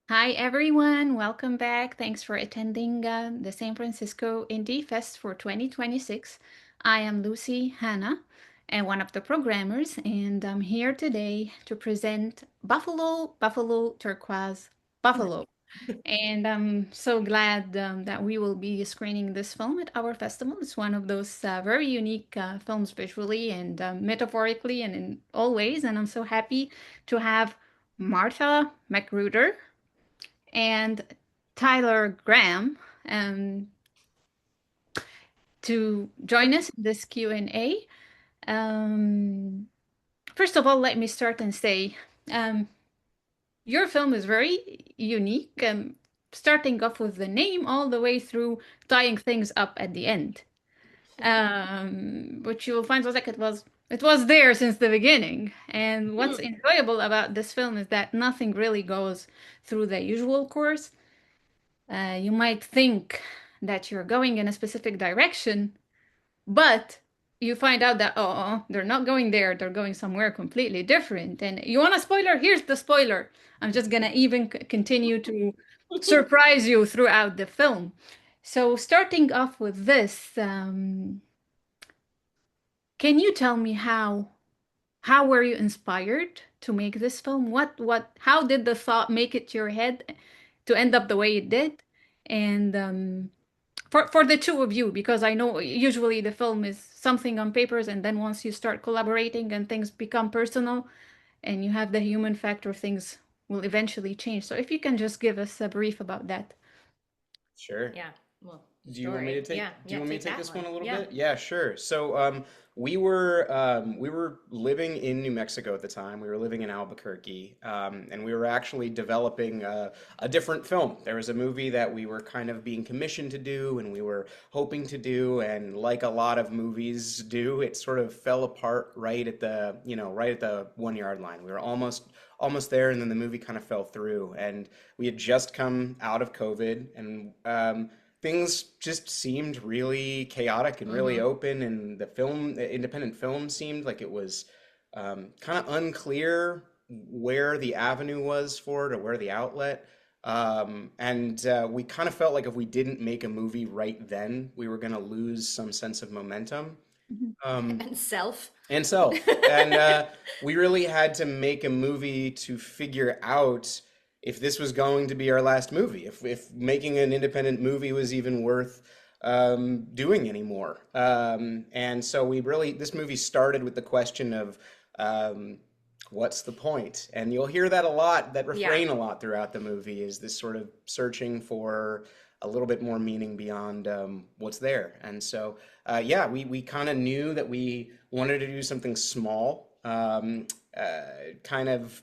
Hi everyone, welcome back. Thanks for attending the San Francisco Indie Fest for 2026. I am Lucy Hanna and one of the programmers, and I'm here today to present Buffalo, Buffalo, Turquoise, Buffalo. And I'm so glad that we will be screening this film at our festival. It's one of those very unique films visually and metaphorically and in all ways. And I'm so happy to have Martha McGruder and Tyler Graham um, to join us in this Q&A. Um, First of all, let me start and say um, your film is very unique, starting off with the name all the way through tying things up at the end. Which you will find was like it was there since the beginning. And what's Hmm. enjoyable about this film is that nothing really goes through the usual course. You might think that you're going in a specific direction, but you find out that, oh, they're not going there. They're going somewhere completely different. And you want a spoiler? Here's the spoiler. I'm just gonna even continue to surprise you throughout the film. So, starting off with this, can you tell me how were you inspired to make this film? How did the thought make it to your head to end up the way it did? And for the two of you, because I know usually the film is something on papers, and then once you start collaborating and things become personal and you have the human factor, things will eventually change. So if you can just give us a brief about that. Sure. Yeah. Well, Do you want me to story. Yeah. do you Yeah. want me to Take take that this one one. a little Yeah. bit? Yeah, sure. So we were living in New Mexico at the time. We were living in Albuquerque, and we were actually developing a different film. There was a movie that we were kind of being commissioned to do, and we were hoping to do, and like a lot of movies do, it sort of fell apart right at the 1 yard line. We were almost there, and then the movie kind of fell through, and we had just come out of COVID, and things just seemed really chaotic and really Mm-hmm. open, and the independent film seemed like it was kind of unclear where the avenue was for it or where the outlet. And we kind of felt like if we didn't make a movie right then, we were going to lose some sense of momentum. Mhm. Um, And self. and self. And we really had to make a movie to figure out if this was going to be our last movie, if making an independent movie was even worth doing anymore. And so this movie started with the question of um, what's the point? And you'll hear that a lot, that Yeah. refrain a lot throughout the movie is this sort of searching for a little bit more meaning beyond what's there. And so yeah, we kind of knew that we wanted to do something small, kind of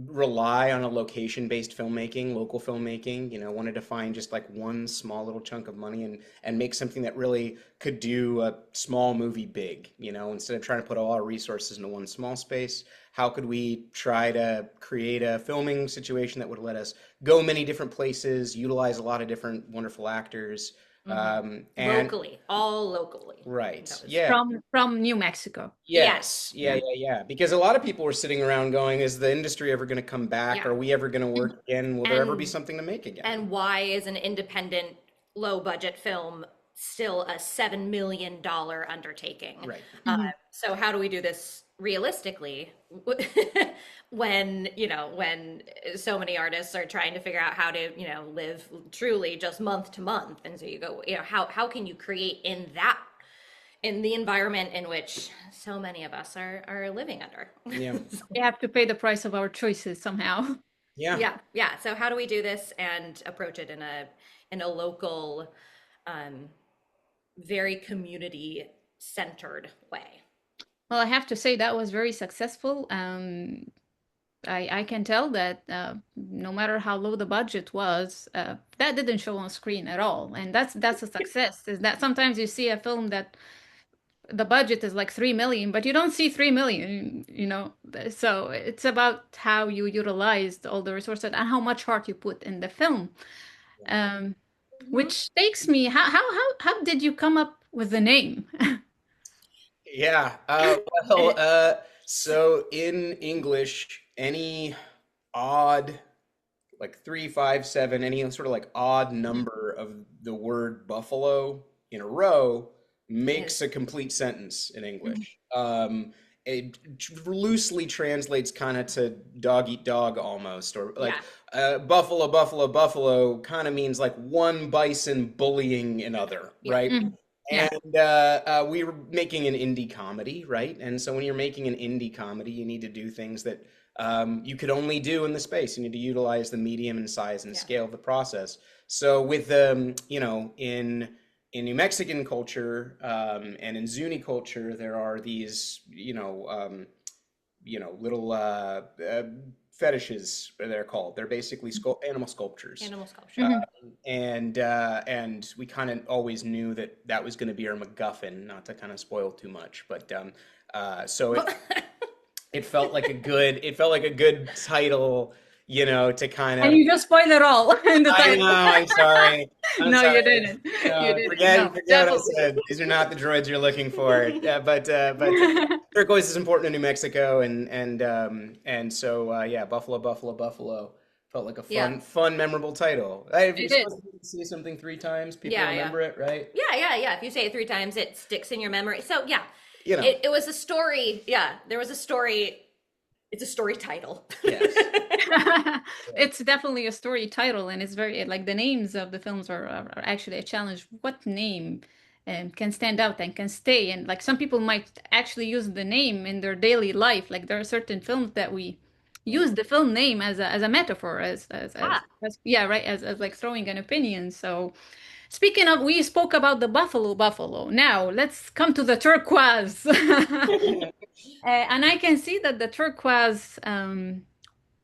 rely on a location-based filmmaking, local filmmaking. Wanted to find just like one small little chunk of money and make something that really could do a small movie big. Instead of trying to put all our resources into one small space, how could we try to create a filming situation that would let us go many different places, utilize a lot of different wonderful actors, Mm-hmm. and Locally. All locally. right. That was. Yeah. From New Mexico. Yes. Yes. Yeah, Yeah. yeah, yeah. Because a lot of people were sitting around going, is the industry ever going to come back? Yeah. Are we ever going to work again? Will there ever be And something to make again? and why is an independent low budget film still a $7 million undertaking? Right. Uh, Mhm. so how do we do this realistically when when so many artists are trying to figure out how to live truly just month to month, and so you go, how can you create in the environment in which so many of us are living under? Yeah. We have to pay the price of our choices somehow. Yeah. Yeah, yeah. So how do we do this and approach it in a local, um, very community centered way? Well, I have to say that was very successful. I can tell that no matter how low the budget was, that didn't show on screen at all, and that's a success. Is that sometimes you see a film that the budget is like 3 million, but you don't see 3 million, you know. So it's about how you utilized all the resources and how much heart you put in the film. Um, Mhm. which takes me, how did you come up with the name? Yeah. Well, so in English, any odd like 3, 5, 7, any sort of like odd number of the word buffalo in a row makes Is a complete sentence in Mhm. English. It loosely translates kind of to dog eat dog almost, or like yeah, buffalo, buffalo, buffalo kind of means like one bison bullying another, yeah, right? Mhm. Yeah. And we were making an indie comedy, right? And so when you're making an indie comedy, you need to do things that you could only do in the space. You need to utilize the medium and size and yeah. scale of the process. So with in New Mexican culture and in Zuni culture, there are these little fetishes. They're called. They're basically animal sculptures. Animal sculpture. Mhm. And we kind of always knew that that was going to be our MacGuffin, not to kind of spoil too much, but so it felt like a good title, to kind And of. you just spoiled it all in the I know, title. I'm sorry. I'm No, you sorry. didn't. You No, didn't. forget No, forget what I definitely. said. These are not the droids you're looking for. But turquoise is important in New Mexico, and so yeah, Buffalo, Buffalo, Buffalo felt like a Yeah, fun, memorable title. If you're It is. supposed to say something 3 times, people yeah, yeah. remember it, right? Yeah. If you say it 3 times, it sticks in your memory. So yeah, You know, it was a story. Yeah, there was a story. It's a story title. yes. It's definitely a story title, and it's very like the names of the films are actually a challenge. What name can stand out and can stay? And like some people might actually use the name in their daily life. Like there are certain films that we use the film name as a metaphor, Ah, as yeah, right, as like throwing an opinion. So speaking of, we spoke about the buffalo. Now let's come to the turquoise. And I can see that the turquoise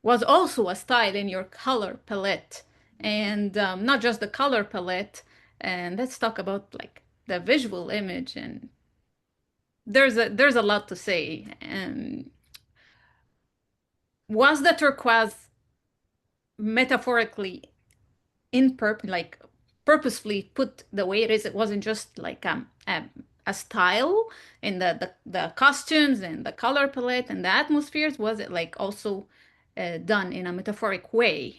was also a style in your color palette, and not just the color palette. And let's talk about like the visual image. And there's a lot to say. And was the turquoise metaphorically like purposefully put the way it is? It wasn't just like a style in the costumes and the color palette and the atmospheres. Was it like also done in a metaphoric way?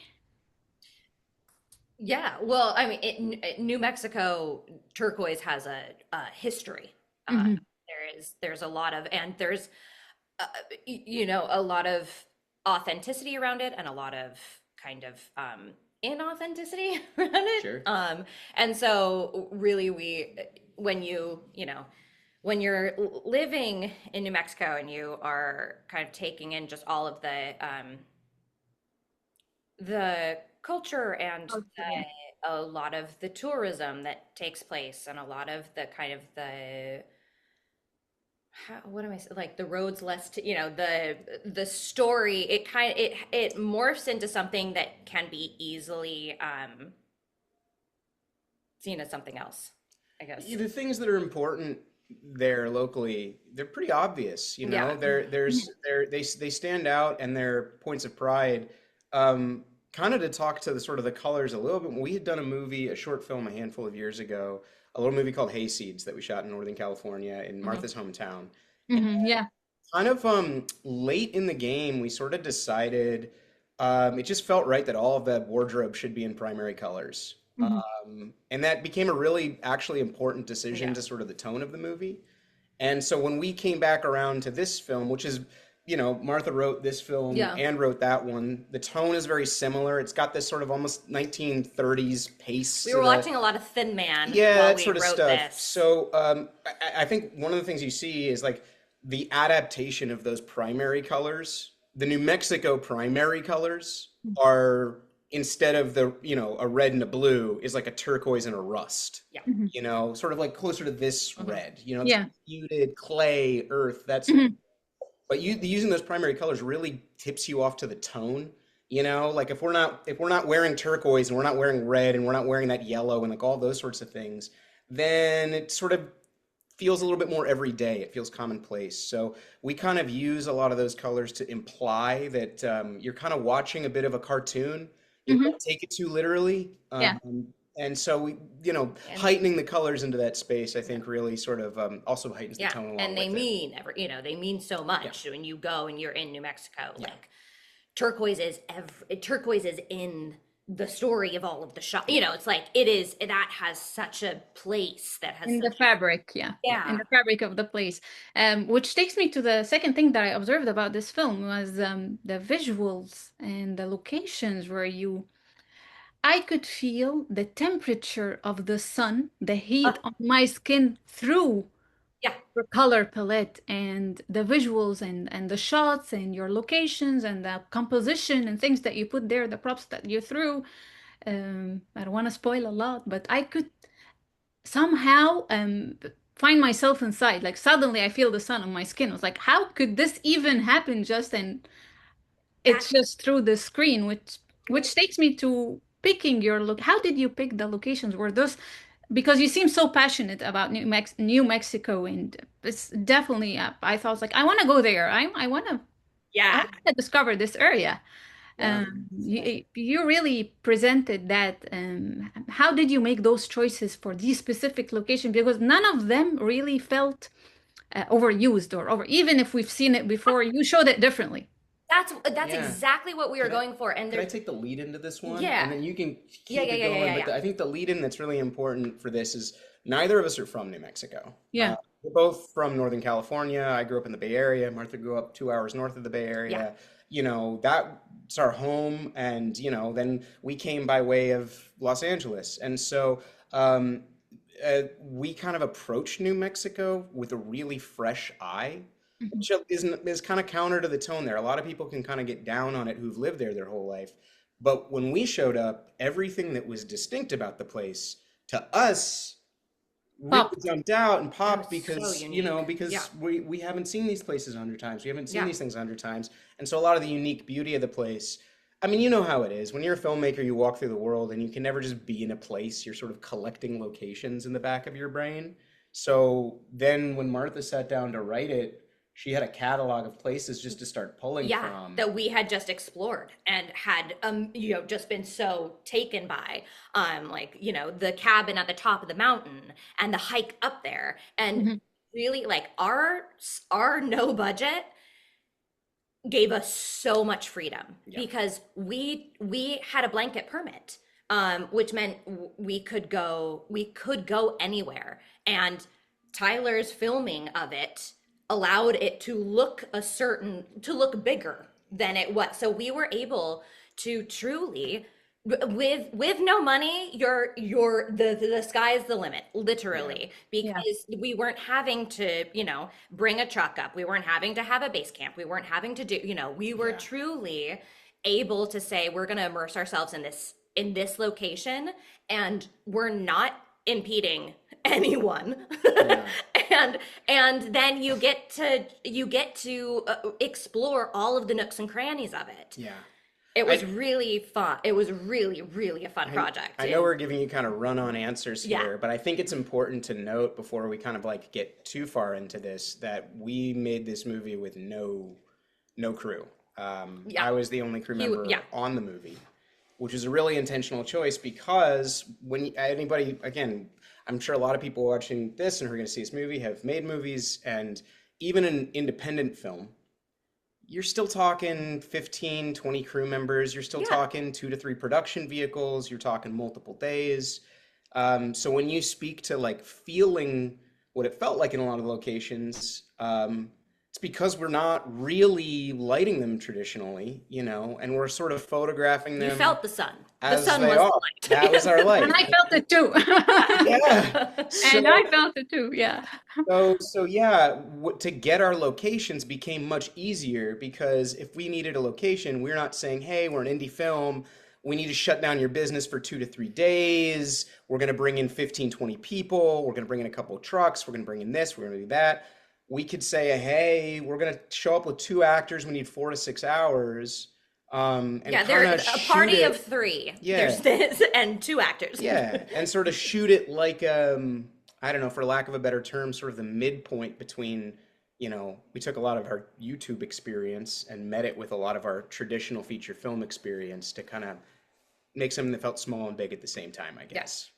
yeah. Well, I mean, New Mexico turquoise has a history. Uh, Hmm. there's a lot of, and there's uh, a lot of authenticity around it, and a lot of kind of inauthenticity around it. Sure. And so really, when when you're living in New Mexico and you are kind of taking in just all of the culture and Oh, yeah. a lot of the tourism that takes place, and a lot of the kind of the what am I like the roads less to the story, it morphs into something that can be easily seen as something else, I guess. The things that are important there locally, they're pretty obvious, Yeah. they stand out and they're points of pride. Kind of to talk to the sort of the colors a little bit. We had done a short film a handful of years ago, a little movie called Hayseeds that we shot in Northern California in Mhm. Martha's hometown. Hmm. Yeah. Kind of late in the game, we sort of decided it just felt right that all of the wardrobe should be in primary colors. Hmm. And that became a really actually important decision Yeah. to sort of the tone of the movie. And so when we came back around to this film, which is, Martha wrote this film Yeah. and wrote that one, the tone is very similar. It's got this sort of almost 1930s pace We to were the. watching a lot of Thin Man Yeah, while that we sort of wrote stuff. this. So I think one of the things you see is like the adaptation of those primary colors. The New Mexico primary colors are instead of a red and a blue is like a turquoise and a rust. Yeah. Hmm. Sort of like closer to this Mhm. red. It's Yeah. muted clay, earth, that sort of. Hmm. But using those primary colors really tips you off to the tone. Like if we're not wearing turquoise and we're not wearing red and we're not wearing that yellow and like all those sorts of things, then it sort of feels a little bit more everyday. It feels commonplace. So we kind of use a lot of those colors to imply that you're kind of watching a bit of a cartoon. Hmm. Don't take it too literally. Yeah. And so And heightening the colors into that space, I think, really sort of also heightens the yeah, tone along and they with it. mean they mean so Yeah. much when you go and you're in New Mexico. Yeah. Like turquoise is in the story of all of the shop. You know, it's like it is that has such a place that has In the such fabric, yeah, yeah, in yeah. the fabric of the place. Which takes me to the second thing that I observed about this film was the visuals and the locations where I could feel the temperature of the sun, the Uh, heat on my skin through yeah, your color palette and the visuals and the shots and your locations and the composition and things that you put there, the props that you threw. I don't want to spoil a lot, but I could somehow find myself inside. Like suddenly I feel the sun on my skin. I was like, how could this even happen just and it's that's just through the screen, which takes me to picking your look. How did you pick the locations? Were those because you seem so passionate about New Mexico, and it's definitely I thought like I want to go there. I yeah. want to discover this area. Yeah. You really presented that. How did you make those choices for these specific locations? Because none of them really felt overused or over. Even if we've seen it before, you showed it differently. That's Yeah. exactly what we were Could I going for. And could I there, take the lead into this one, yeah, and then you can yeah, keep yeah, it yeah, yeah, going? yeah, But yeah, I think the lead in that's really important for this is neither of us are from New Mexico. Yeah. We're both from Northern California. I grew up in the Bay Area. Martha grew up 2 hours north of the Bay yeah. Area. You know, that's our home, and then we came by way of Los Angeles, and so um, we kind of approached New Mexico with a really fresh eye, Mhm. which is kind of counter to the tone there. A lot of people can kind of get down on it who've lived there their whole life. But when we showed up, everything that was distinct about the place to us really Popped. jumped out and That was popped so because unique. Yeah, we haven't seen these places 100 times. We haven't seen yeah, these things 100 times, and so a lot of the unique beauty of the place. I mean, you know how it is when you're a filmmaker. You walk through the world, and you can never just be in a place. You're sort of collecting locations in the back of your brain. So then, when Martha sat down to write it, she had a catalog of places just to start pulling yeah. from. That we had just explored and had just been so taken by like the cabin at the top of the mountain and the hike up there and Mhm. really like our no budget gave us so much freedom Yeah, because we had a blanket permit, which meant we could go anywhere, and Tyler's filming of it allowed it to look bigger than it was. So we were able to truly with no money, the sky's the limit, yeah, literally, Yeah. because we weren't having to bring a truck up, we weren't having to have a base camp, we weren't having to do we were yeah, truly able to say we're going to immerse ourselves in this location, and we're not impeding anyone. yeah, and and then you get to explore all of the nooks and crannies of it. yeah. It was I really fun. It was really, really a fun I project. I know And we're giving you kind of run-on answers yeah, here, but I think it's important to note before we kind of like get too far into this that we made this movie with no crew. yeah, I was the only crew yeah, member on the movie, which is a really intentional choice because anybody, again, I'm sure a lot of people watching this and who are going to see this movie have made movies, and even an independent film, you're still talking 15, 20 crew members. You're still yeah, talking 2 to 3 production vehicles. You're talking multiple days. So when you speak to like feeling what it felt like in a lot of locations, it's because we're not really lighting them traditionally, and we're sort of photographing you them felt the sun. The as sun they was are. the That was our And light. I felt it too. Yeah. light. And So I felt it too. Yeah. so yeah, to get our locations became much easier because if we needed a location, we're not saying, "Hey, we're an indie film. We need to shut down your business for 2 to 3 days. We're going to bring in 15, 20 people. We're going to bring in a couple of trucks. We're going to bring in this. We're going to do that." We could say, "Hey, we're going to show up with 2 actors. We need 4 to 6 hours, and Yeah, kind they're of a shoot party of it." three. There's Yeah, this and two actors. yeah, and sort of shoot it like I don't know, for lack of a better term, sort of the midpoint between, we took a lot of our YouTube experience and met it with a lot of our traditional feature film experience to kind of make something that felt small and big at the same time, I Yeah. guess.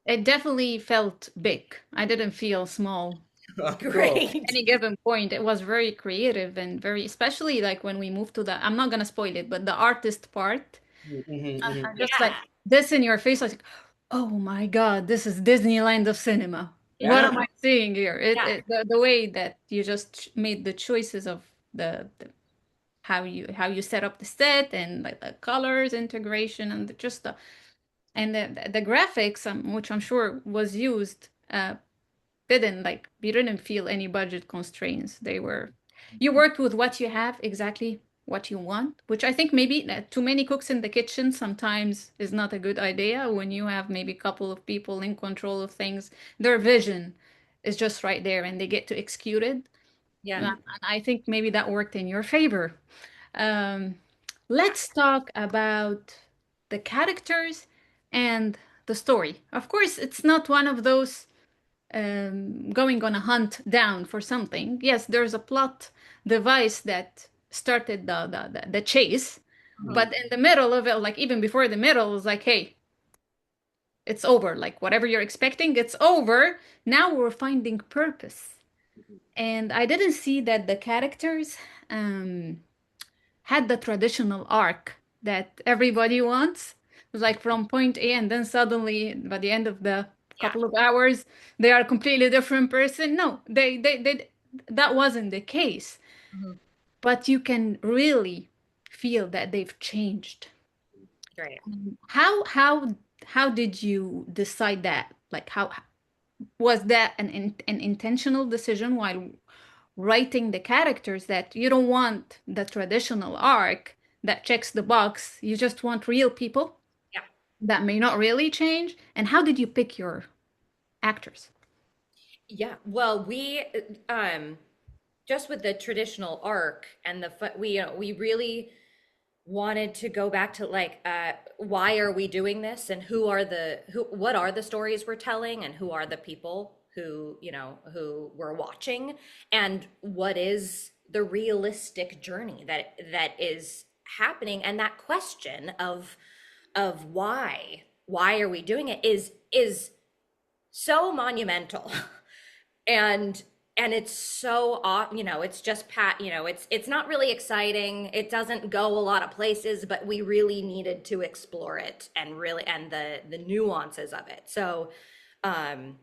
It definitely felt big. I didn't feel small. Cool. Great. Any given point, it was very creative and very, especially like when we moved to the, I'm not gonna spoil it, but the artist part, Hmm, hmm. I just like Yeah. this in your face, like, oh my God, this is Disneyland of cinema. What Yeah. am Yeah. I seeing here? Yeah. The way that you just made the choices of the how you set up the set and like the colors integration and just the and the graphics, which I'm sure was used, didn't like you didn't feel any budget constraints. They were you worked with what you have, exactly what you want, which I think maybe too many cooks in the kitchen sometimes is not a good idea when you have maybe a couple of people in control of things. Their vision is just right there and they get to execute it. Yeah. And I think maybe that worked in your favor. Um, Yeah. let's talk about the characters and the story. Of course, it's not one of those going on a hunt down for something. Yes, there's a plot device that started the chase, Mhm. but in the middle of it, like even before the middle, it's like, hey, it's over. Like whatever you're expecting, it's over. Now we're finding purpose. And I didn't see that the characters um, had the traditional arc that everybody wants. It was like from point A, and then suddenly, by the end of the Yeah. couple of hours, they are a completely different person. No, they that wasn't the case. Mhm. But you can really feel that they've changed. Great. How did you decide that? Like how was that an intentional decision while writing the characters that you don't want the traditional arc that checks the box. You just want real people Yeah. that may not really change. And how did you pick your actors? Yeah. Well, we just with the traditional arc and we we really wanted to go back to like why are we doing this and who what are the stories we're telling and who are the people who who we're watching and what is the realistic journey that is happening, and that question of why are we doing it is so monumental. and and it's so it's just it's not really exciting, it doesn't go a lot of places, but we really needed to explore it and really and the nuances of it. So um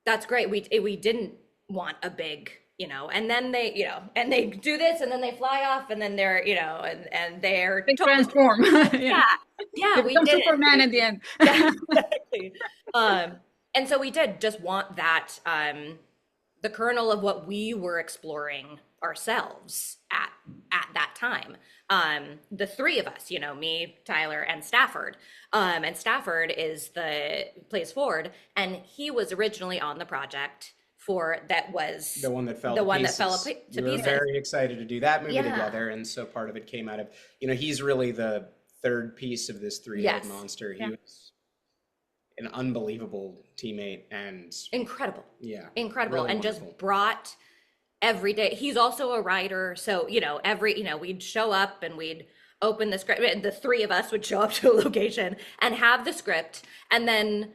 that's great. We didn't want a big and then they and they do this and then they fly off and then they're and they're They totally transform. Yeah. yeah They we become didn't Superman at the end. yeah exactly. um and so we did just want that the kernel of what we were exploring ourselves at that time. The three of us, me, Tyler, and Stafford. And Stafford is the plays Ford, and he was originally on the project for that was The one that fell the to one that fell pieces. to We were pieces. very excited to do that movie Yeah. together, and so part of it came out of, he's really the third piece of this three-headed Yes. monster. He Yeah. was an unbelievable teammate, and Incredible. yeah, Incredible. really And just wonderful. brought every day. He's also a writer, so we'd show up and we'd open the script, and the three of us would show up to a location and have the script, and then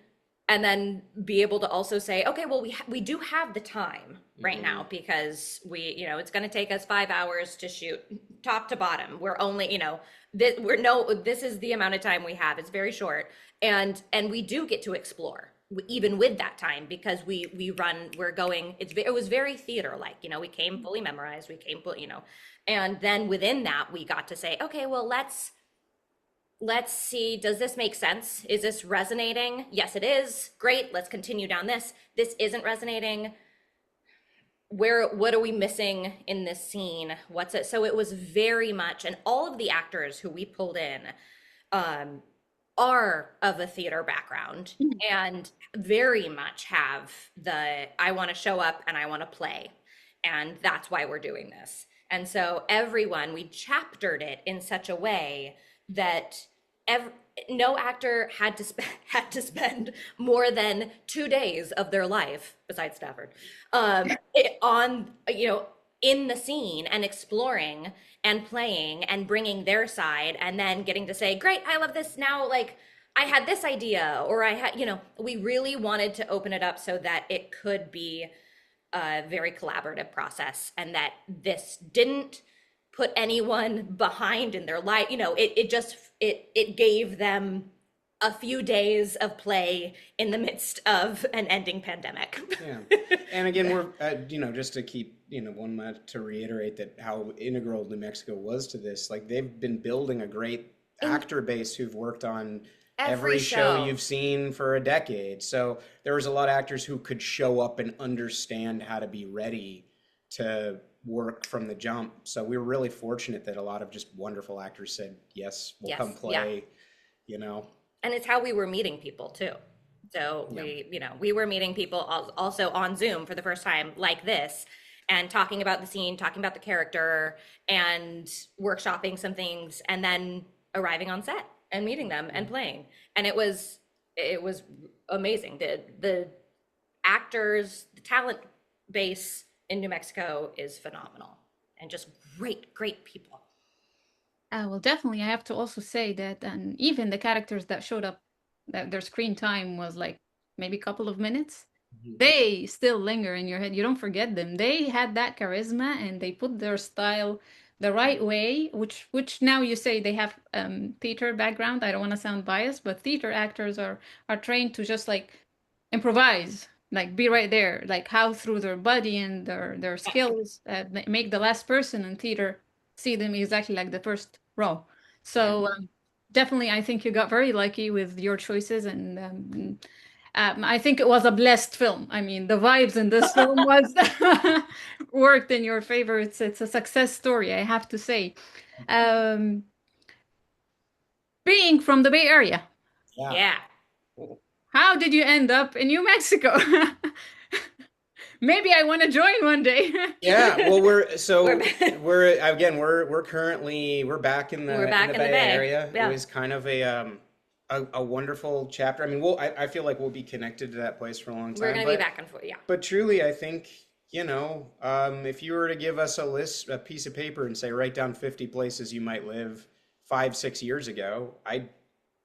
be able to also say, okay, well, we do have the time right Hmm. now because it's going to take us 5 hours to shoot top to bottom. We're only this is the amount of time we have. It's very short, and we do get to explore even with that time because we're going. It was very theater like. We came fully memorized. We came and then within that we got to say, okay, well, let's see, does this make sense? Is this resonating? Yes, it is. Great, let's continue down this isn't resonating. What are we missing in this scene? What's it? So it was very much, and all of the actors who we pulled in um are of a theater background and very much have the I want to show up and I want to play, and that's why we're doing this. And so everyone, we chaptered it in such a way that ev- no actor had to spend more than 2 days of their life, besides Stafford, on in the scene and exploring and playing and bringing their side, and then getting to say, great, I love this now, like I had this idea, or I had we really wanted to open it up so that it could be a very collaborative process, and that this didn't put anyone behind in their life. You know, it just it gave them a few days of play in the midst of an ending pandemic. Yeah. And again, we're, just to keep, one month to reiterate that how integral New Mexico was to this. Like, they've been building a great In actor base who've worked on every every show show. you've seen for a decade. So there was a lot of actors who could show up and understand how to be ready to work from the jump. So we were really fortunate that a lot of just wonderful actors said, yes, we'll come Yes, yeah. play, you know. And it's how we were meeting people too. So Yeah. we were meeting people also on Zoom for the first time like this, and talking about the scene, talking about the character, and workshopping some things, and then arriving on set and meeting them and playing. And it was amazing. The actors, the talent base in New Mexico is phenomenal, and just great people. Well, definitely, I have to also say that, and even the characters that showed up, that their screen time was like maybe a couple of minutes, Mhm. they still linger in your head. You don't forget them. They had that charisma, and they put their style the right way. Which now you say they have theater background. I don't want to sound biased, but theater actors are trained to just like improvise, like be right there, like how through their body and their Yeah, skills make the last person in theater see them exactly like the first row. yeah. So definitely, I think you got very lucky with your choices, and I think it was a blessed film. I mean, the vibes in this film was worked in your favor. It's a success story, I have to say. Um, being from the Bay Area, Yeah. Yeah. how did you end up in New Mexico? Maybe I want to join one day. Yeah, well, we're We're so back, we're again we're currently we're back we're in the back in the Bay Bay. Area. It Yeah. was kind of a wonderful chapter. I mean, I feel like we'll be connected to that place for a long We're time, gonna be back and forth. Yeah. but truly, I think, if you were to give us a piece of paper and say write down 50 places you might live 5, 6 years ago, I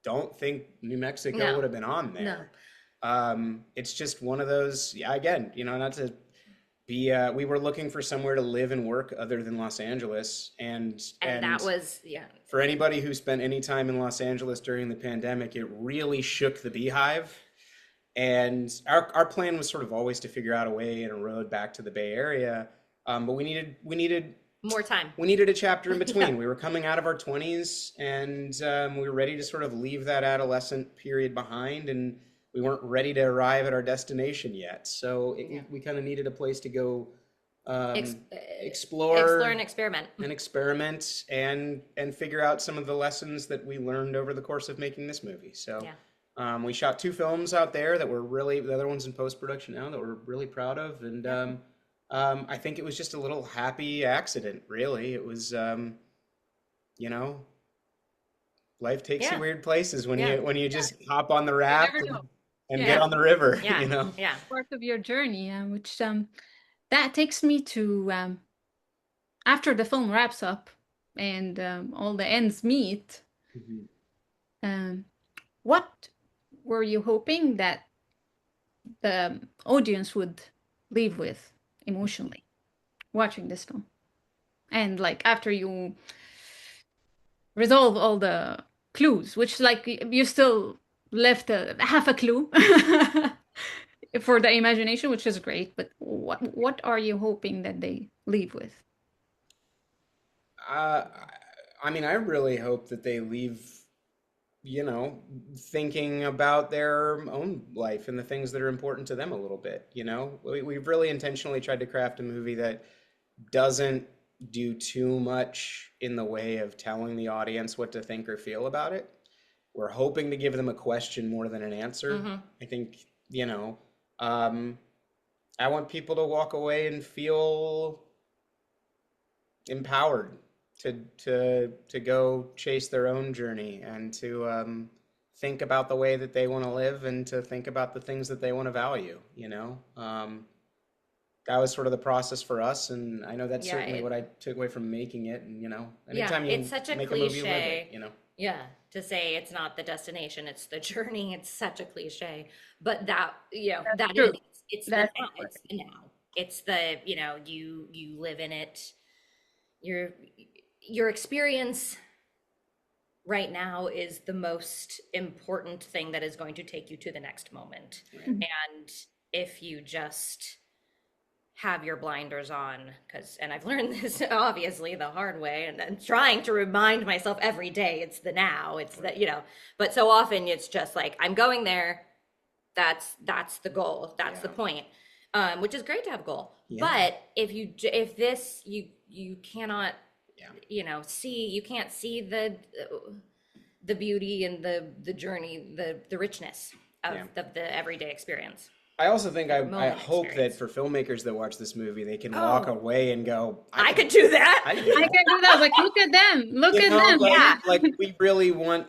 don't think New Mexico No. would have been on No. there. It's just one of those, yeah, again, not to we were looking for somewhere to live and work other than Los Angeles, and And that was, yeah. for anybody who spent any time in Los Angeles during the pandemic, it really shook the beehive. And our plan was sort of always to figure out a way and a road back to the Bay Area, but More time. we needed a chapter in Yeah. between. We were coming out of our 20s, and we were ready to sort of leave that adolescent period behind, and we weren't ready to arrive at our destination yet. So Yeah. we kind of needed a place to go Ex- um, uh, Explore explore and experiment. and experiment and figure out some of the lessons that we learned over the course of making this movie. So Yeah. we shot 2 films out there that were really, the other one's in post-production now, that we're really proud of. And Yeah. I think it was just a little happy accident, really. It was, you know, life takes you Yeah. weird places when Yeah. you just hop on the You never raft know. and get Yeah, Yeah. on the river, Yeah. you know? Yeah. part of your journey, which that takes me to after the film wraps up and all the ends meet. Mhm. Um, what were you hoping that the audience would leave with emotionally watching this film? And like after you resolve all the clues, which like you still left half a clue for the imagination, which is great. But what are you hoping that they leave with? Uh, I mean, I really hope that they leave, thinking about their own life and the things that are important to them a little bit. We've really intentionally tried to craft a movie that doesn't do too much in the way of telling the audience what to think or feel about it. We're hoping to give them a question more than an answer. Mm-hmm. I think, um, I want people to walk away and feel empowered to go chase their own journey, and to think about the way that they want to live, and to think about the things that they want to value. That was sort of the process for us, and I know that's Yeah. certainly what I took away from making it. And Yeah. anytime It's you such a make a movie, you live it. cliche. Yeah. To say it's not the destination, it's the journey. It's such a cliche. But that, That's that true. is, it's the That's now. It's the now. it's the, you live in it. Your your experience right now is the most important thing that is going to take you to the next moment. Right. Mhm. And if you just have your blinders on, because, and I've learned this obviously the hard way, and then trying to remind myself every day, it's the now, it's the, but so often it's just like, I'm going there. That's the goal. That's the Yeah. point. Which is great to have a goal. Yeah. But if this, you cannot, Yeah. see, you can't see the beauty and the journey, the richness of Yeah. the everyday experience, I also think the I moment hope that experience. for filmmakers that watch this movie, they can walk Oh, away and go, I could do I that. can do I that. can do that. Like, look at them. Look You at know, them. like Yeah. Yeah, we really want,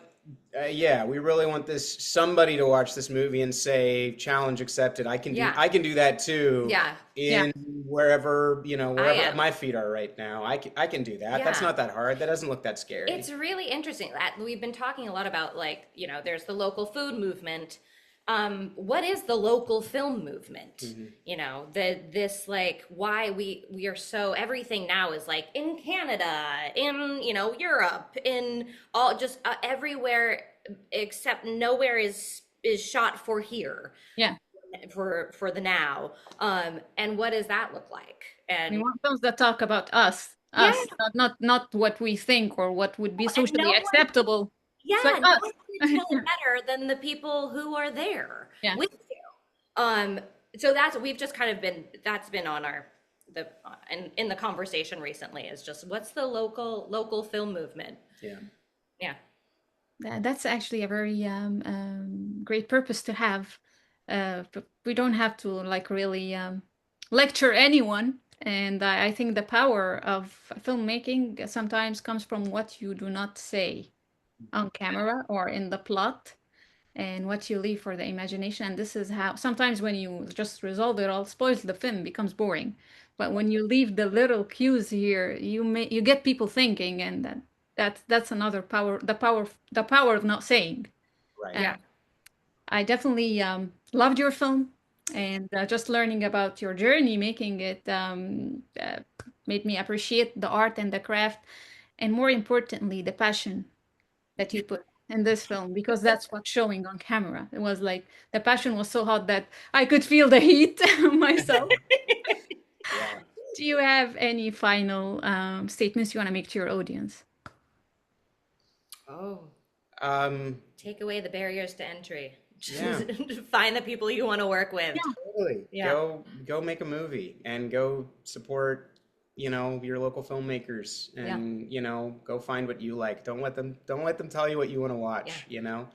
yeah, we really want this somebody to watch this movie and say, challenge accepted. yeah, I can do that too, yeah. Yeah. in wherever I wherever am. my feet are right now. I can do that. That's Yeah. not that hard. That doesn't look that scary. It's really interesting that we've been talking a lot about, like, there's the local food movement. What is the local film movement? Hmm. This, like, why we are so, everything now is like in Canada, in, Europe, in all, just everywhere, except nowhere is shot for here, Yeah. for the now. And what does that look like? We And want films that talk about yeah, us, not what we think or what would be and socially acceptable. It's like yeah, no us. one's gonna tell it better than the people who are there Yeah. with you. So we've just kind of been, that's been on our, in the conversation recently, is just, what's the local film movement? Yeah. Yeah. That's actually a very great purpose to have. But we don't have to like really lecture anyone. And I think the power of filmmaking sometimes comes from what you do not say on camera or in the plot, and what you leave for the imagination. And this is how sometimes when you just resolve it all, spoils the film, becomes boring. But when you leave the little cues here, you get people thinking, and that's another power. The power of not saying. Right. Uh, Yeah. I definitely loved your film, and just learning about your journey making it made me appreciate the art and the craft, and more importantly, the passion that you put in this film, because that's what's showing on camera. It was like the passion was so hot that I could feel the heat myself. Yeah. Do you have any final statements you want to make to your audience? Oh, Um, take away the barriers to entry. yeah. Just find the people you want to work with. Totally. Yeah. Go make a movie and go support, your local filmmakers Yeah. and, go find what you like. Don't let them tell you what you want to Yeah. watch,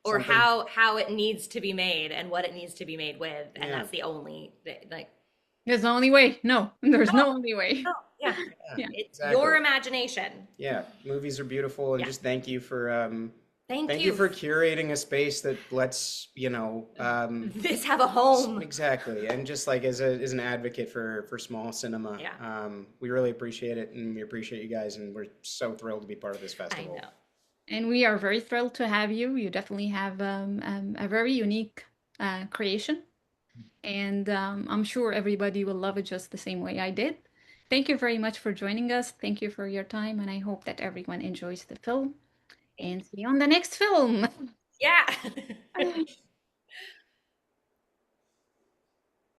Or Something, how it needs to be made and what it needs to be made with, and yeah. that's the only, like, There's the only way. No, there's no only way. no, yeah, Yeah, Yeah. it's exactly. your imagination. Yeah, movies are beautiful and Yeah. just thank you for Thank thank you you. for curating a space that lets, This have a home. exactly, and just like as an advocate for small cinema, Yeah. we really appreciate it and we appreciate you guys and we're so thrilled to be part of this I festival. know. And we are very thrilled to have you. You definitely have a very unique creation. And I'm sure everybody will love it just the same way I did. Thank you very much for joining us. Thank you for your time. And I hope that everyone enjoys the film. Thank And you. see you on the next film. Yeah.